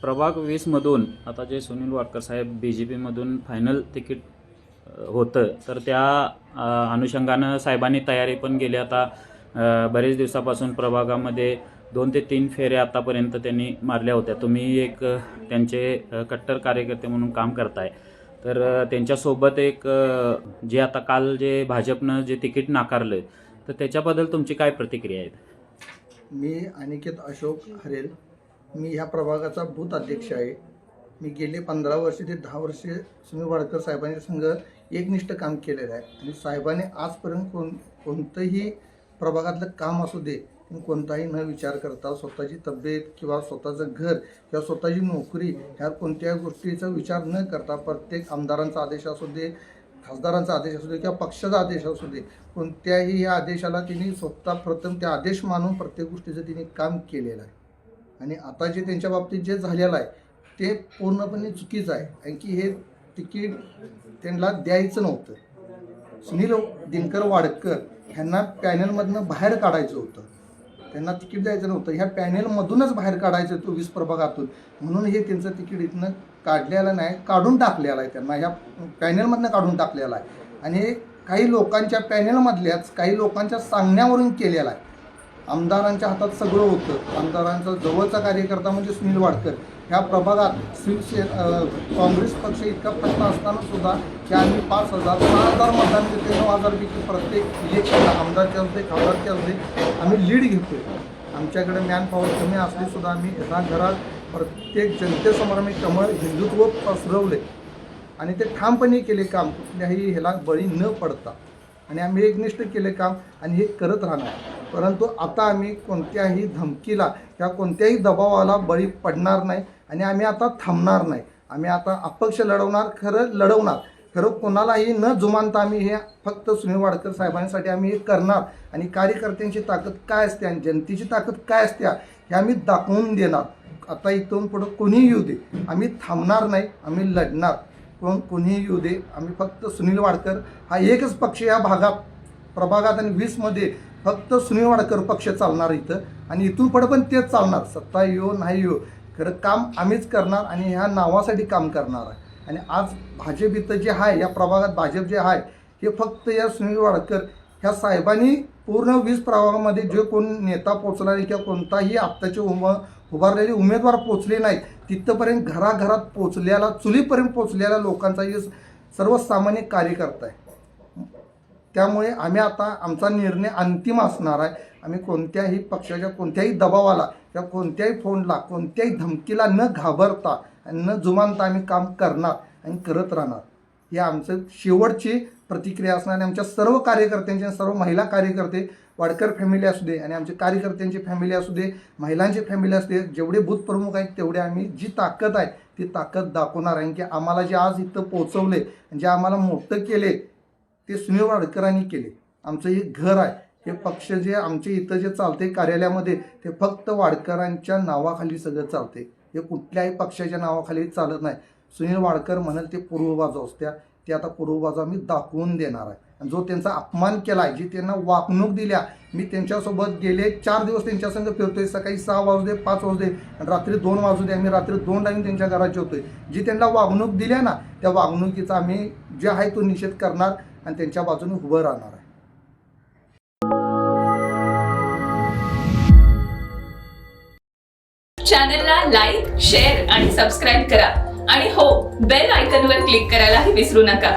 प्रभाग 20 मधून आता जे सुनील वाडकर साहेब BJP मधून फायनल तिकीट होतं, तर त्या अनुषंगानं साहेबांनी तयारी पण केली. आता बरेच दिवसापासून प्रभागामध्ये 2 ते 3 फेऱ्या आतापर्यंत त्यांनी मारल्या होत्या. तुम्ही एक त्यांचे कट्टर कार्यकर्ते म्हणून काम करताय, तर त्यांच्यासोबत एक जे आता काल जे भाजपनं जे तिकीट नाकारलं, तर त्याच्याबद्दल तुमची काय प्रतिक्रिया आहे? मी अनिकेत अशोक हरेल. मी ह्या प्रभागाचा बूथ अध्यक्ष आहे. मी गेले 15 वर्ष ते 10 वर्षे सुनील वाडकर साहेबांच्या संघ एकनिष्ठ काम केलेलं आहे आणि साहेबांनी आजपर्यंत कोणतंही प्रभागातलं काम असू दे, कोणताही न विचार करता स्वतःची तब्येत किंवा स्वतःचं घर किंवा स्वतःची नोकरी ह्या कोणत्या गोष्टीचा विचार न करता प्रत्येक आमदारांचा आदेश असू दे, खासदारांचा आदेश असू दे किंवा पक्षाचा आदेश असू दे, कोणत्याही या आदेशाला तिने स्वतः प्रथम त्या आदेश मानून प्रत्येक गोष्टीचं तिने काम केलेलं आहे. आणि आता जे त्यांच्या बाबतीत जे झालेलं आहे ते पूर्णपणे चुकीचं आहे. कारण की हे तिकीट त्यांना द्यायचं नव्हतं. सुनील दिनकर वाडकर ह्यांना पॅनलमधनं बाहेर काढायचं होतं. त्यांना तिकीट द्यायचं नव्हतं. ह्या पॅनलमधूनच बाहेर काढायचं होतं 20 प्रभागातून. म्हणून हे त्यांचं तिकीट इथनं काढलेलं नाही, काढून टाकलेलं आहे. त्यांना ह्या पॅनलमधनं काढून टाकलेलं आहे आणि काही लोकांच्या पॅनलमधल्याच काही लोकांच्या सांगण्यावरून केलेलं आहे. आमदारांच्या हातात सगळं होतं. आमदारांचा जवळचा कार्यकर्ता म्हणजे सुनील वाडकर. ह्या प्रभागात काँग्रेस पक्ष इतका फटका असताना सुद्धा की आम्ही 5,000 6,000 मतदान देतो. 9,000पैकी प्रत्येक इलेक्शनला आमदारचे असते खासदारचे असते आम्ही लीड घेतो. आमच्याकडे मॅनपॉवर कमी असली सुद्धा आम्ही घरात प्रत्येक जनतेसमोर आम्ही कमळ हिंदुत्व पसरवले आणि ते ठामपणे केले काम, कुठल्याही ह्याला बळी न पडता. आणि आम्ही एकनिष्ठ केले काम आणि हे करत राहणार. परंतु आता आम्ही कोणत्याही धमकीला किंवा कोणत्याही दबावाला बळी पडणार नाही आणि आम्ही आता थांबणार नाही. आम्ही आता अपक्ष लढवणार, खरं कोणालाही न जुमानता आम्ही हे फक्त सुनील वाडकर साहेबांसाठी आम्ही हे करणार. आणि कार्यकर्त्यांची ताकद काय असते आणि जनतेची ताकद काय असते हे आम्ही दाखवून देणार. आता इथून पुढं कोणीही येऊ दे, आम्ही थांबणार नाही, आम्ही लढणार. कोणीही येऊ दे, आम्ही फक्त सुनील वाडकर हा एकच पक्ष या प्रभागात आणि 20मध्ये फक्त सुनील वाडकर पक्ष चालणार इथं आणि इथून पुढे पण तेच चालणार. सत्ता येऊ नाही येऊ, खरं काम आम्हीच करणार आणि ह्या नावासाठी काम करणार आहे. आणि आज भाजप इथं जे आहे, या प्रभागात भाजप जे आहे हे फक्त या सुनील वाडकर ह्या साहेबांनी पूर्ण 20 प्रभागामध्ये जे कोण नेता पोचला नाही किंवा कोणताही आत्ताचे उभारलेले उमेदवार पोचले नाहीत, तिथंपर्यंत घराघरात पोचलेला, चुलीपर्यंत पोचलेल्या लोकांचा हे सर्वसामान्य कार्यकर्ता आहे. त्यामुळे आम्ही आता आमचा निर्णय अंतिम असणार आहे. आम्ही कोणत्याही पक्षाच्या कोणत्याही दबावाला किंवा कोणत्याही फोनला, कोणत्याही धमकीला न घाबरता आणि न जुमानता आम्ही काम करणार आणि करत राहणार. ही आमचं शेवटची प्रतिक्रिया असणार. आणि आमच्या सर्व कार्यकर्त्यांचे, सर्व महिला कार्यकर्ते, वाडकर फॅमिली असू दे आणि आमच्या कार्यकर्त्यांची फॅमिली असू दे, महिलांची फॅमिली असू दे, जेवढे बूथ प्रमुख आहेत तेवढे आम्ही जी ताकद आहे ती ताकद दाखवणार आहे. की आम्हाला जे आज इथं पोचवले, जे आम्हाला मोठं केले ते सुनील वाडकरांनी केले. आमचं हे घर आहे, हे पक्ष जे आमचे इथं जे चालते कार्यालयामध्ये ते फक्त वाडकरांच्या नावाखाली सगळं चालते. हे कुठल्याही पक्षाच्या नावाखाली चालत नाही. सुनील वाडकर म्हणाल ते पूर्व बाजू असत्या, ते आता पूर्व बाजू आम्ही दाखवून देणार आहे. आणि जो त्यांचा अपमान केला आहे, जी त्यांना वागणूक दिल्या, मी त्यांच्यासोबत गेले 4 दिवस त्यांच्यासंग फिरतोय. सकाळी 6 वाजू दे, 5 वाजू दे आणि रात्री 2 वाजू दे, आम्ही रात्री 2ला त्यांच्या घरात जेवतोय. जी त्यांना वागणूक दिल्या ना, त्या वागणुकीचा आम्ही जे आहे तो निषेध करणार आणि त्यांच्या बाजूने उभं राहणार आहे. चॅनलला लाईक, शेअर आणि सबस्क्राईब करा आणि हो, बेल आयकॉनवर क्लिक करायलाही विसरू नका.